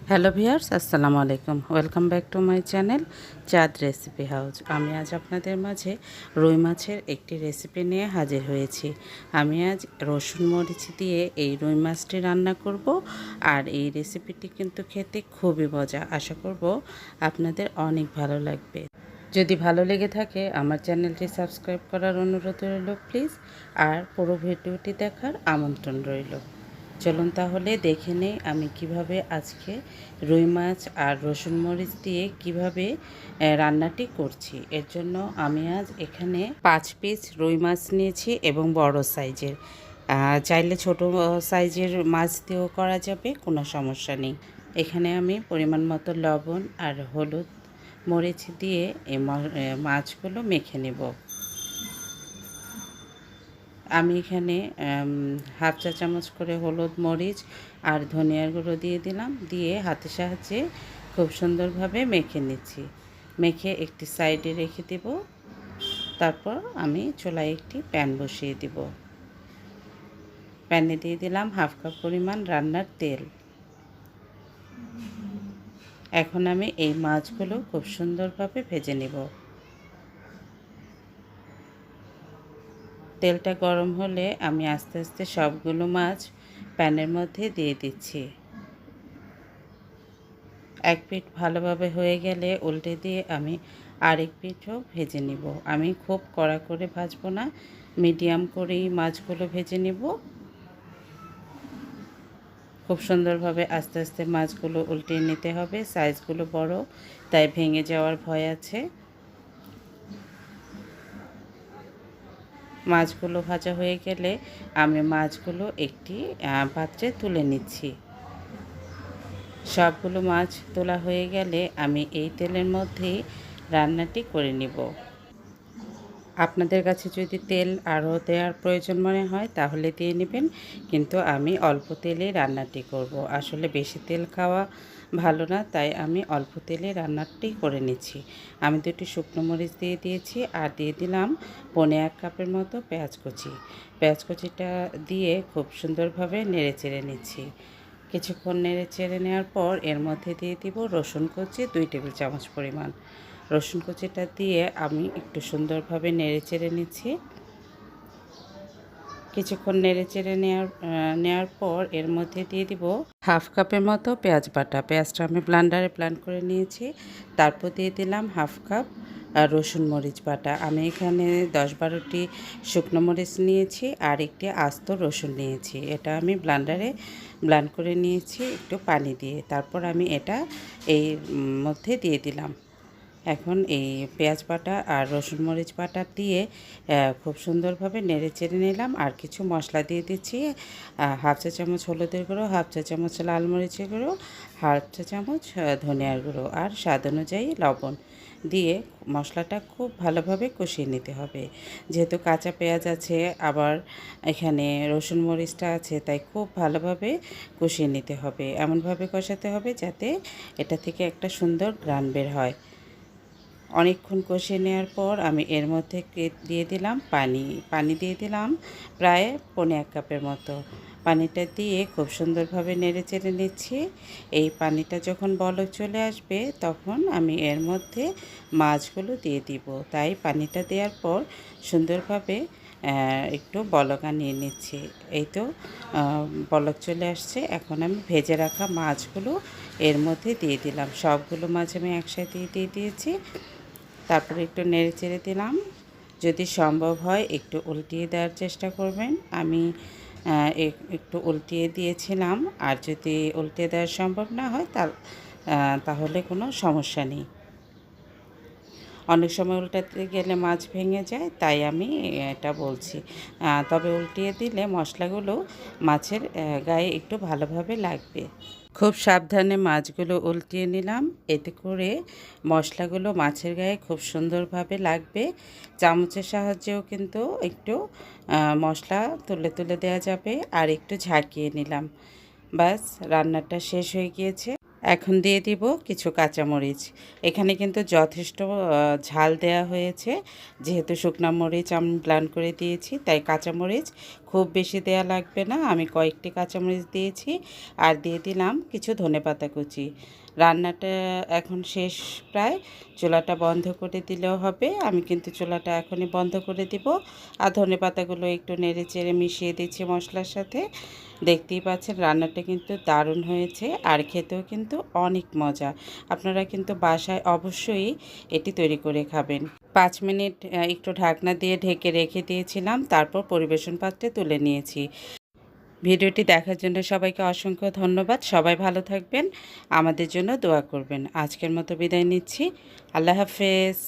Hello viewers, আসসালামু আলাইকুম। Welcome back to my channel চাঁদ রেসিপি হাউস। আমি আজ আপনাদের মাঝে রুই মাছের একটি রেসিপি নিয়ে হাজির হয়েছি। আমি আজ রসুন মরিচ দিয়ে এই রুই মাছটি রান্না করব। আর এই রেসিপিটি কিন্তু খেতে খুবই মজা। আশা করব আপনাদের অনেক ভালো লাগবে। যদি ভালো লেগে থাকে আমার চ্যানেলটি সাবস্ক্রাইব করার অনুরোধ রইল প্লিজ। আর পুরো ভিডিওটি দেখার আমন্ত্রণ রইল। চলুন তাহলে দেখে নেই আমি কিভাবে আজকে রুই মাছ আর রসুন মরিচ দিয়ে কিভাবে রান্নাটি করছি। এর জন্য আমি আজ এখানে 5 পিস রুই মাছ নিয়েছি এবং বড় সাইজের। চাইলে ছোট সাইজের মাছ দিয়েও করা যাবে, কোনো সমস্যা নেই। এখানে আমি পরিমাণ মতো লবণ আর হলুদ মরিচ দিয়ে এই মাছগুলো মেখে নেব। আমি এখানে হাফ চা চামচ করে হলুদ মরিচ আর ধনিয়ার গুঁড়ো দিয়ে দিলাম, দিয়ে হাতের সাহায্যে খুব সুন্দরভাবে মেখে নিচ্ছি। মেখে একটি সাইডে রেখে দেব। তারপর আমি চুলায় একটি প্যান বসিয়ে দিব। প্যানে দিয়ে দিলাম হাফ কাপ পরিমাণ রান্নার তেল। এখন আমি এই মাছগুলো খুব সুন্দরভাবে ভেজে নেব। তেলটা গরম হলে আমি আস্তে আস্তে সবগুলো মাছ প্যানের মধ্যে দিয়ে দিচ্ছি। এক পিঠ ভালোভাবে হয়ে গেলে উল্টে দিয়ে আমি আরেক পিঠও ভেজে নিব। আমি খুব কড়া করে ভাজবো না, মিডিয়াম করেই মাছগুলো ভেজে নিব। খুব সুন্দরভাবে আস্তে আস্তে মাছগুলো উল্টে নিতে হবে। সাইজগুলো বড়, তাই ভেঙে যাওয়ার ভয় আছে। মাছগুলো ভাজা হয়ে গেলে আমি মাছগুলো একটি পাত্রে তুলে নিচ্ছি। সবগুলো মাছ তোলা হয়ে গেলে আমি এই তেলের মধ্যেই রান্নাটি করে নিব। আপনাদের কাছে যদি তেল আরও দেওয়ার প্রয়োজন মনে হয় তাহলে দিয়ে নেবেন, কিন্তু আমি অল্প তেলেই রান্নাটি করব। আসলে বেশি তেল খাওয়া ভালো না, তাই আমি অল্প তেলে রান্নাটি করে নিচ্ছি। আমি দুটি শুকনো মরিচ দিয়ে দিয়েছি আর দিয়ে দিলাম 1.5 কাপের মতো পেঁয়াজ কুচি। পেঁয়াজ কুচিটা দিয়ে খুব সুন্দরভাবে নেড়ে চেড়ে নিচ্ছি। কিছুক্ষণ নেড়ে চেড়ে নেওয়ার পর এর মধ্যে দিয়ে দিব রসুন কুচি 2 টেবিল চামচ পরিমাণ। রসুন কুচিটা দিয়ে আমি একটু সুন্দরভাবে নেড়ে চেড়ে নিচ্ছি। কিছুক্ষণ নেড়ে চেড়ে নেওয়ার পর এর মধ্যে দিয়ে দিব হাফ কাপের মতো পেঁয়াজ বাটা। পেঁয়াজটা আমি ব্লেন্ডারে ব্লেন্ড করে নিয়েছি। তারপর দিয়ে দিলাম হাফ কাপ রসুন মরিচ বাটা। আমি এখানে 10-12টি শুকনো মরিচ নিয়েছি আর একটি আস্ত রসুন নিয়েছি। এটা আমি ব্লেন্ডারে ব্লেন্ড করে নিয়েছি একটু পানি দিয়ে। তারপর আমি এটা এই মধ্যে দিয়ে দিলাম। এখন এই পেঁয়াজ বাটা আর রসুন মরিচ বাটা দিয়ে খুব সুন্দরভাবে নেড়ে চেড়ে নিলাম। আর কিছু মশলা দিয়ে দিচ্ছি। হাফ চা চামচ হলুদের গুঁড়ো, হাফ চা চামচ লাল মরিচের গুঁড়ো, হাফ চা চামচ ধনিয়ার গুঁড়ো আর স্বাদ অনুযায়ী লবণ দিয়ে মশলাটা খুব ভালোভাবে কষিয়ে নিতে হবে। যেহেতু কাঁচা পেঁয়াজ আছে, আবার এখানে রসুন মরিচটা আছে, তাই খুব ভালোভাবে কষিয়ে নিতে হবে। এমনভাবে কষাতে হবে যাতে এটা থেকে একটা সুন্দর ঘ্রাণ বের হয়। অনেকক্ষণ কষিয়ে নেওয়ার পর আমি এর মধ্যে দিয়ে দিলাম পানি দিয়ে দিলাম প্রায় 1.5 কাপের মতো। পানিটা দিয়ে খুব সুন্দরভাবে নেড়ে চেড়ে নিচ্ছি। এই পানিটা যখন বলক চলে আসবে তখন আমি এর মধ্যে মাছগুলো দিয়ে দিব। তাই পানিটা দেওয়ার পর সুন্দরভাবে একটু বলক আনিয়ে নিচ্ছি। এই তো বলক চলে আসছে। এখন আমি ভেজে রাখা মাছগুলো এর মধ্যে দিয়ে দিলাম। সবগুলো মাছ আমি একসাথে দিয়ে দিয়েছি। তারপরে একটু নেড়ে চেড়ে দিলাম। যদি সম্ভব হয় একটু উল্টিয়ে দেওয়ার চেষ্টা করবেন। আমি একটু উল্টিয়ে দিয়েছিলাম। আর যদি উল্টিয়ে দেওয়া সম্ভব না হয় তাহলে কোনো সমস্যা নেই। অনেক সময় উল্টাতে গেলে মাছ ভেঙে যায়, তাই আমি এটা বলছি। তবে উল্টিয়ে দিলে মশলাগুলো মাছের গায়ে একটু ভালোভাবে লাগবে। খুব সাবধানে মাছগুলো উল্টিয়ে নিলাম, এতে করে মশলাগুলো মাছের গায়ে খুব সুন্দরভাবে লাগবে। চামচের সাহায্যেও কিন্তু একটু মশলা তুলে তুলে দেওয়া যাবে। আর একটু ঝাঁকিয়ে নিলাম। ব্যাস, রান্নাটা শেষ হয়ে গিয়েছে। এখন দিয়ে দিব কিছু কাঁচামরিচ। এখানে কিন্তু যথেষ্ট ঝাল দেয়া হয়েছে। যেহেতু শুকনো মরিচ আমি ব্লেন্ড করে দিয়েছি, তাই কাঁচামরিচ খুব বেশি দেয়া লাগবে না, আমি কয়েকটি কাঁচামরিচ দিয়েছি আর দিয়ে দিলাম কিছু ধনেপাতা কুচি। রান্নাটা এখন শেষ প্রায়, চুলাটা বন্ধ করে দিলেও হবে। আমি কিন্তু চুলাটা এখনই বন্ধ করে দিব। আর ধনেপাতাগুলো একটু নেড়ে চেড়ে মিশিয়ে দিচ্ছি মশলার সাথে। দেখতেই পাচ্ছেন রান্নাটা কিন্তু দারুণ হয়েছে আর খেতেও কিন্তু অনেক মজা। আপনারা কিন্তু বাসায় অবশ্যই এটি তৈরি করে খাবেন। ৫ মিনিট একটু ঢাকনা দিয়ে ঢেকে রেখে দিয়েছিলাম, তারপর পরিবেশন পাত্রে তুলে নিয়েছি। ভিডিওটি দেখার জন্য সবাইকে অসংখ্য ধন্যবাদ। সবাই ভালো থাকবেন, আমাদের জন্য দোয়া করবেন। আজকের মতো বিদায় নিচ্ছি। আল্লাহ হাফেজ।